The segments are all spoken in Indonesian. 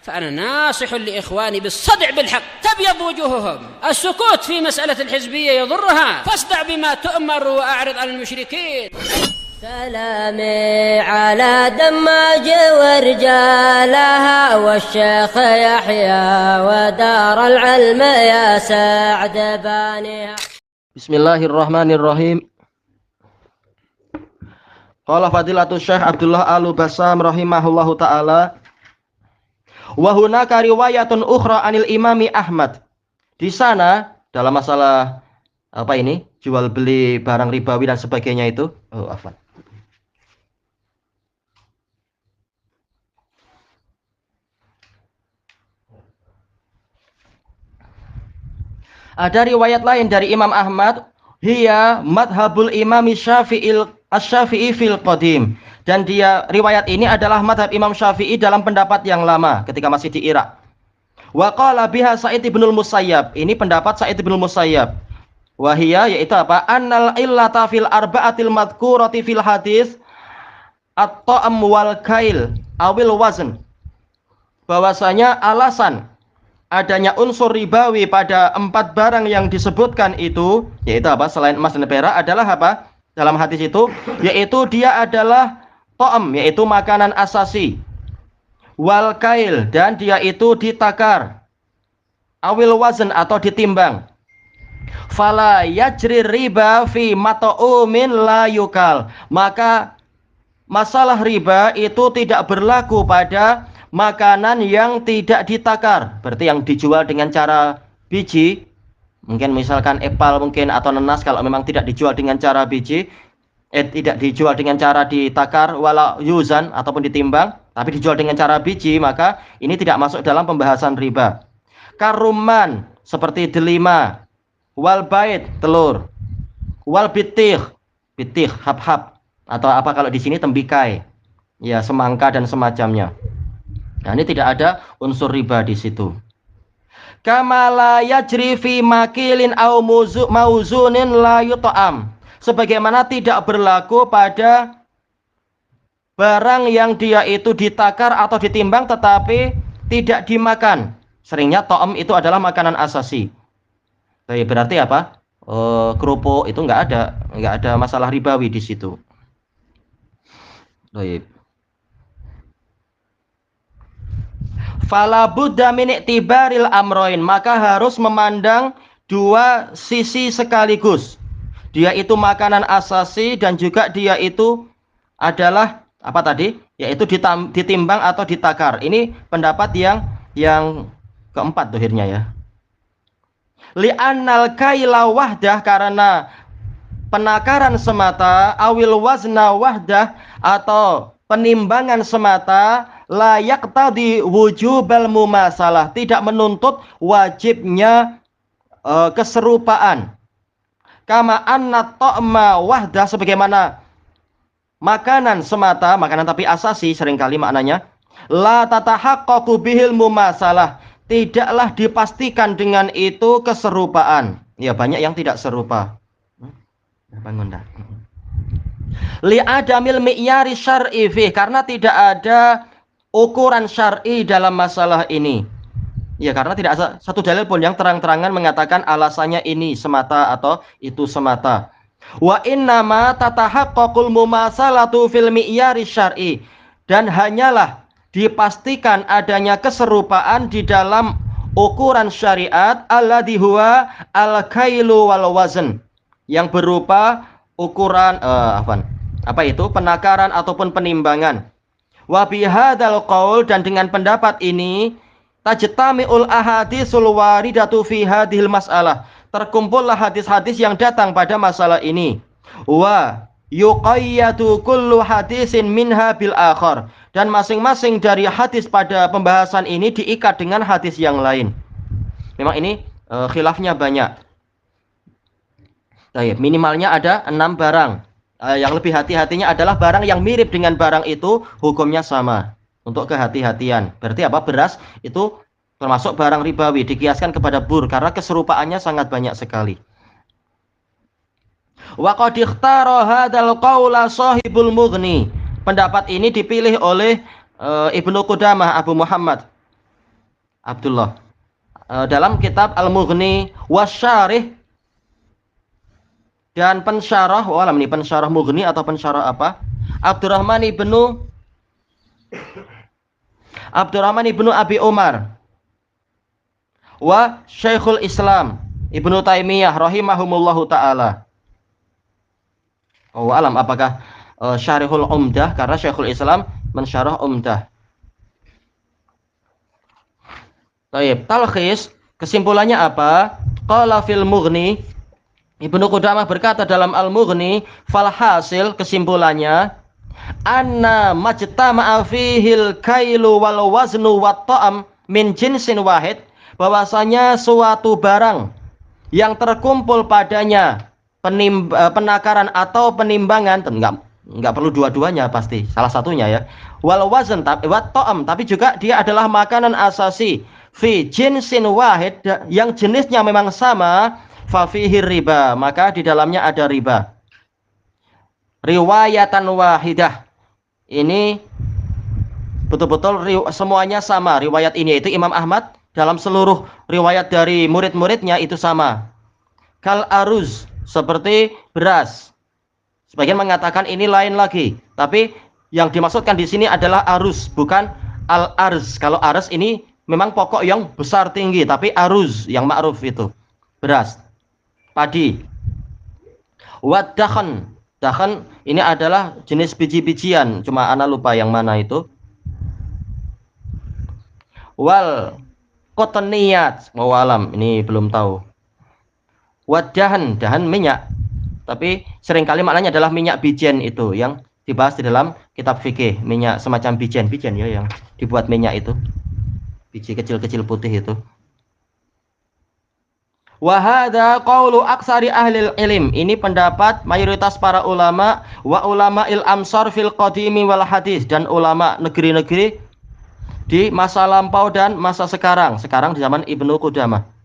فأنا ناصح لإخواني بالصدع بالحق تبيض وجوههم. السكوت في مسألة الحزبية يضرها، فاصدع بما تؤمر وأعرض عن المشركين. سلامي على دماج ورجالها والشيخ يحيى ودار العلم يا سعد بانيها. Bismillahirrahmanirrahim. Qala fadilatul Syekh Abdullah Al-Bassam rahimahullahu taala. Wa hunaka riwayatun ukhra anil Imami Ahmad. Di sana dalam masalah apa ini? Jual beli barang ribawi dan sebagainya itu. Oh, afwan. Ada riwayat lain dari Imam Ahmad, hiya madhabul imami Asy-Syafi'i fil qadim. Dan riwayat ini adalah madhab Imam Syafi'i dalam pendapat yang lama ketika masih di Irak. Wa qala biha Sa'id ibnul Musayyab. Ini pendapat Sa'id ibnul Musayyab. Wa hiya yaitu apa? Annal illata fil arba'atil madhkurati fil hadis at-ta'am wal kail awil wazn. Bahwasanya alasan adanya unsur ribawi pada 4 barang yang disebutkan itu, yaitu apa? Selain emas dan perak adalah apa? Dalam hadis itu, yaitu dia adalah ta'am, yaitu makanan asasi. Wal kail, dan dia itu ditakar. Awil wazn atau ditimbang. Fala yajri riba fi mata'umin la yukal. Maka masalah riba itu tidak berlaku pada makanan yang tidak ditakar, berarti yang dijual dengan cara biji, mungkin misalkan epal mungkin atau nenas kalau memang tidak dijual dengan cara biji, tidak dijual dengan cara ditakar wala yuzan ataupun ditimbang, tapi dijual dengan cara biji, maka ini tidak masuk dalam pembahasan riba. Karuman seperti delima, wal bait telur, wal bitih hab-hab, atau apa kalau di sini tembikai, ya semangka dan semacamnya. Nah, ini tidak ada unsur riba di situ. Kamala yajri fi makilin au mauzunin la yut'am. Sebagaimana tidak berlaku pada barang yang dia itu ditakar atau ditimbang tetapi tidak dimakan. Seringnya ta'am itu adalah makanan asasi. Jadi berarti apa? Kerupuk itu enggak ada masalah ribawi di situ. Baik. Fala budda min i'tibaril amroin, maka harus memandang 2 sisi sekaligus. Dia itu makanan asasi dan juga dia itu adalah apa tadi? Yaitu ditimbang atau ditakar. Ini pendapat yang keempat dohirnya ya. Li'annal kaila wahdah, karena penakaran semata, awil wazna wahdah atau penimbangan semata, layak tadi wujubal mumasalah, tidak menuntut wajibnya keserupaan. Kama anna ta'ma wahdah, sebagaimana makanan semata, makanan tapi asasi seringkali maknanya, la tatahaqqaqu bihil mumasalah, tidaklah dipastikan dengan itu keserupaan. Ya banyak yang tidak serupa. Bangun dah. Li adamil mi'yari syar'i fi, karena tidak ada ukuran syar'i dalam masalah ini. Ya karena tidak ada satu dalil pun yang terang-terangan mengatakan alasannya ini semata atau itu semata. Wa innama tatahaqqaqul mumasalatu fil mi'yari syar'i, dan hanyalah dipastikan adanya keserupaan di dalam ukuran syariat alladhi huwa al-kailu wal wazn, yang berupa ukuran apa itu? Penakaran ataupun penimbangan. Wa bihadzal qaul, dan dengan pendapat ini tajtami'ul ahadisul waridatu fi hadhil mas'alah, terkumpullah hadis-hadis yang datang pada masalah ini. Wa yuqayyadu kullu hadisin minha bil akhar, dan masing-masing dari hadis pada pembahasan ini diikat dengan hadis yang lain. Memang ini khilafnya banyak. Minimalnya ada 6 barang. Yang lebih hati-hatinya adalah barang yang mirip dengan barang itu hukumnya sama. Untuk kehati-hatian. Berarti apa? Beras itu termasuk barang ribawi, dikiaskan kepada bur karena keserupaannya sangat banyak sekali. Wa qad ikhtara hadzal qaula shahibul Mughni. Pendapat ini dipilih oleh Ibnu Qudamah Abu Muhammad Abdullah. Dalam kitab Al-Mughni Wasyarih dan pensyarah, walam ini pensyarah Mughni atau pensyarah apa? Abdurrahman ibnu Abi Umar wa Syekhul Islam Ibnu Taimiyah rahimahumullahu taala. Oh, alam apakah Syarihul Umdah, karena Syekhul Islam mensyarah Umdah. Baik, talkhis, kesimpulannya apa? Qala fil Mughni, Ibnu Qudamah berkata dalam Al-Mughni, falhasil, kesimpulannya, anna majtama'a fihil kailu wal waznu wat ta'am min jinsin wahid, bahwasanya suatu barang yang terkumpul padanya penakaran atau penimbangan, enggak perlu dua-duanya, pasti salah satunya ya. Wal wazn wat ta'am, tapi juga dia adalah makanan asasi fi jinsin wahid, yang jenisnya memang sama, fa fihi riba, maka di dalamnya ada riba. Riwayatan wahidah, ini betul-betul semuanya sama riwayat ini, yaitu Imam Ahmad dalam seluruh riwayat dari murid-muridnya itu sama. Kal aruz, seperti beras. Sebagian mengatakan ini lain lagi, tapi yang dimaksudkan di sini adalah aruz, bukan al arz. Kalau arz ini memang pokok yang besar tinggi, tapi aruz yang ma'ruf itu beras, padi. Wadakhan, dakhan ini adalah jenis biji-bijian, cuma ana lupa yang mana itu. Wal kotoniyat, wawalam, ini belum tahu. Wadahan, dahan minyak, tapi seringkali maknanya adalah minyak bijen, itu yang dibahas di dalam kitab fikih, minyak semacam bijen ya, yang dibuat minyak itu, biji kecil-kecil putih itu. Wa hadza qaulu aksari ahlil ilm, ini pendapat mayoritas para ulama, wa ulama'il amsar fil qadimi wal hadis, dan ulama negeri-negeri di masa lampau dan masa sekarang di zaman Ibnu Qudamah.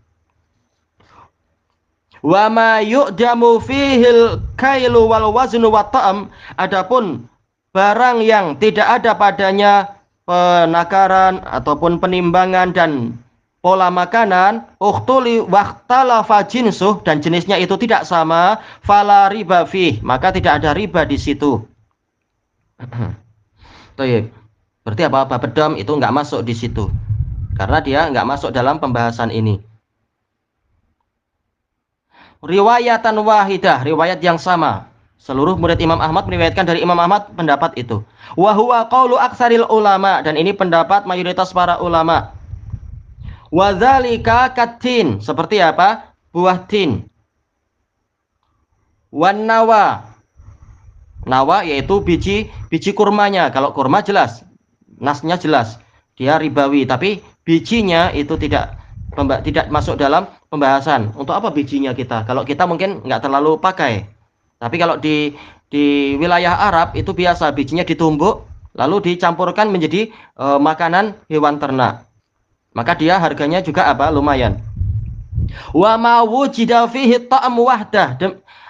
Wa ma yu'damu fihil kailu wal waznu wat ta'am, adapun barang yang tidak ada padanya penakaran ataupun penimbangan dan pola makanan, ukhtuli waqtalafa jinsuh, dan jenisnya itu tidak sama, fala riba fih, maka tidak ada riba di situ. Berarti apa? Bedam itu enggak masuk di situ, karena dia enggak masuk dalam pembahasan ini. Riwayatan wahidah, riwayat yang sama. Seluruh murid Imam Ahmad meriwayatkan dari Imam Ahmad pendapat itu. Wa huwa qaulu aksaril ulama, dan ini pendapat mayoritas para ulama. Wa dzalika katin, seperti apa? Buah tin. Wan nawa, nawa yaitu biji kurmanya. Kalau kurma jelas, nasnya jelas, dia ribawi, tapi bijinya itu tidak masuk dalam pembahasan. Untuk apa bijinya kita? Kalau kita mungkin nggak terlalu pakai, tapi kalau di wilayah Arab itu biasa bijinya ditumbuk lalu dicampurkan menjadi makanan hewan ternak, maka dia harganya juga apa? Lumayan. Wa ma wujida fihi ta'am wahdah,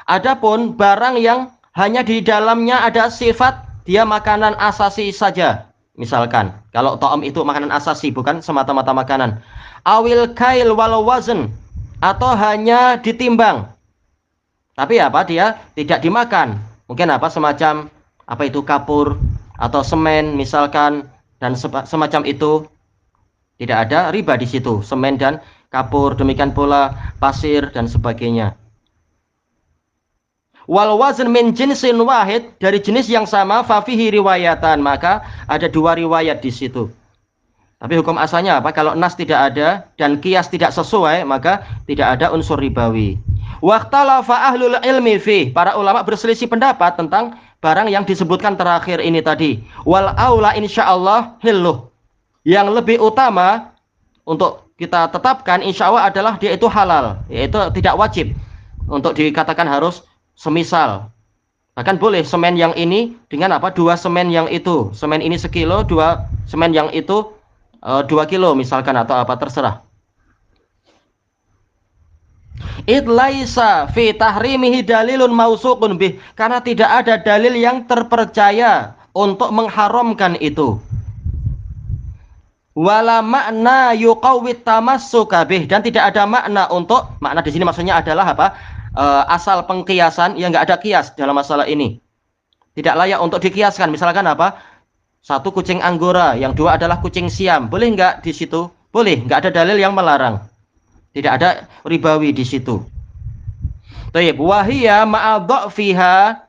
adapun barang yang hanya di dalamnya ada sifat dia makanan asasi saja, misalkan kalau ta'am itu makanan asasi, bukan semata-mata makanan. Awil kail wal wazn, atau hanya ditimbang tapi apa? Dia tidak dimakan, mungkin apa? Semacam apa itu, kapur atau semen misalkan, dan semacam itu, tidak ada riba di situ, semen dan kapur, demikian pula pasir dan sebagainya. Wal wazn min jinsin wahid, dari jenis yang sama, fafihi riwayatan, maka ada dua riwayat di situ. Tapi hukum asalnya apa? Kalau nas tidak ada dan kias tidak sesuai, maka tidak ada unsur ribawi. Waqtalafa ahlul ilmi fi, para ulama berselisih pendapat tentang barang yang disebutkan terakhir ini tadi. Wal aula insyaallah hilluh, yang lebih utama untuk kita tetapkan insyaallah adalah dia itu halal, yaitu tidak wajib untuk dikatakan harus semisal. Bahkan boleh semen yang ini dengan apa? Dua semen yang itu, semen ini sekilo, dua semen yang itu 2 kilo misalkan, atau apa, terserah. Id laisa fi tahrimihi dalilun mausuqun bih, karena tidak ada dalil yang terpercaya untuk mengharamkan itu. wala makna yuqawwit tamassuka bih, dan tidak ada makna untuk makna di sini maksudnya adalah apa? Asal pengkiasan yang enggak ada kias dalam masalah ini. Tidak layak untuk dikiaskan. Misalkan apa? Satu kucing Anggora, yang dua adalah kucing Siam. Boleh enggak di situ? Boleh, enggak ada dalil yang melarang. Tidak ada ribawi di situ. Thayyib, wa hiya ma'a dha'fiha,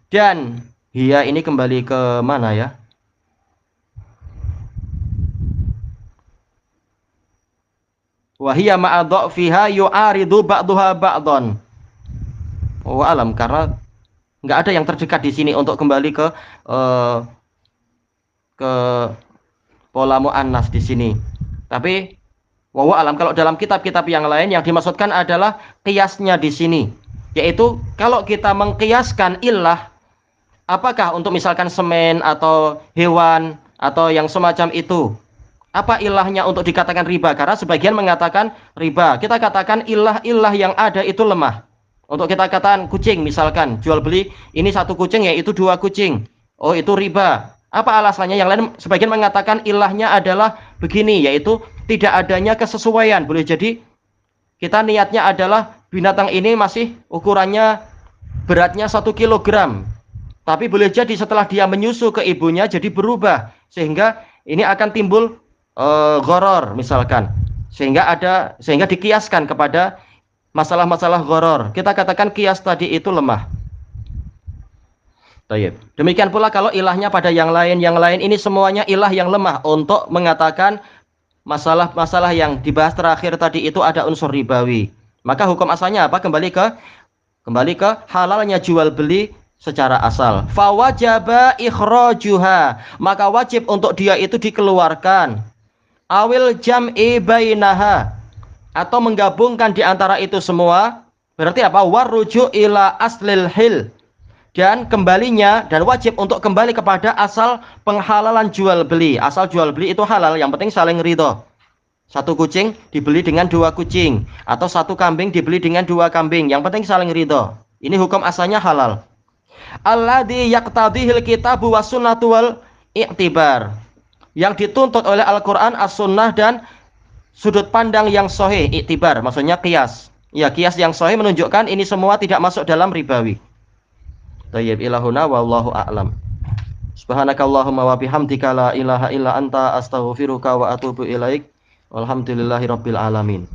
dan hiya ini kembali ke mana ya? Wa hiya ma'a dha'fiha yu'aridu ba'daha ba'dhan. Oh alam, karena enggak ada yang terdekat di sini untuk kembali ke pola muannas di sini. Tapi wallahu alam, kalau dalam kitab-kitab yang lain yang dimaksudkan adalah kiasnya di sini, yaitu kalau kita mengkiaskan illah, apakah untuk misalkan semen atau hewan atau yang semacam itu, apa ilahnya untuk dikatakan riba? Karena sebagian mengatakan riba. Kita katakan ilah-ilah yang ada itu lemah. Untuk kita katakan kucing misalkan, jual beli ini satu kucing yaitu dua kucing, oh itu riba. Apa alasannya? Yang lain sebagian mengatakan ilahnya adalah begini, yaitu tidak adanya kesesuaian. Boleh jadi kita niatnya adalah binatang ini masih ukurannya beratnya 1 kilogram, tapi boleh jadi setelah dia menyusu ke ibunya jadi berubah, sehingga ini akan timbul gharar misalkan, sehingga dikiaskan kepada masalah-masalah gharar. Kita katakan kias tadi itu lemah. Tayyib. Demikian pula kalau ilahnya pada yang lain ini semuanya ilah yang lemah untuk mengatakan masalah-masalah yang dibahas terakhir tadi itu ada unsur ribawi. Maka hukum asalnya apa? Kembali ke halalnya jual beli secara asal. Fawajaba ikhrajuha, maka wajib untuk dia itu dikeluarkan. Awil jam'i bainaha, atau menggabungkan di antara itu semua. Berarti apa? Waruju ila aslil hil, dan kembalinya, dan wajib untuk kembali kepada asal penghalalan jual beli. Asal jual beli itu halal, yang penting saling ridho. Satu kucing dibeli dengan dua kucing, atau satu kambing dibeli dengan dua kambing, yang penting saling ridho. Ini hukum asalnya halal. Alladzi yaqtadihil kitabu was sunnatu wal i'tibar, yang dituntut oleh Al-Qur'an, As-Sunnah, dan sudut pandang yang sahih. I'tibar maksudnya kias. Ya, kias yang sahih menunjukkan ini semua tidak masuk dalam ribawi. Tayyib, ilahuna wallahu a'lam. Subhanakallahumma wa bihamdika la ilaha illa anta astaghfiruka wa atubu ilaik. Walhamdulillahirabbil alamin.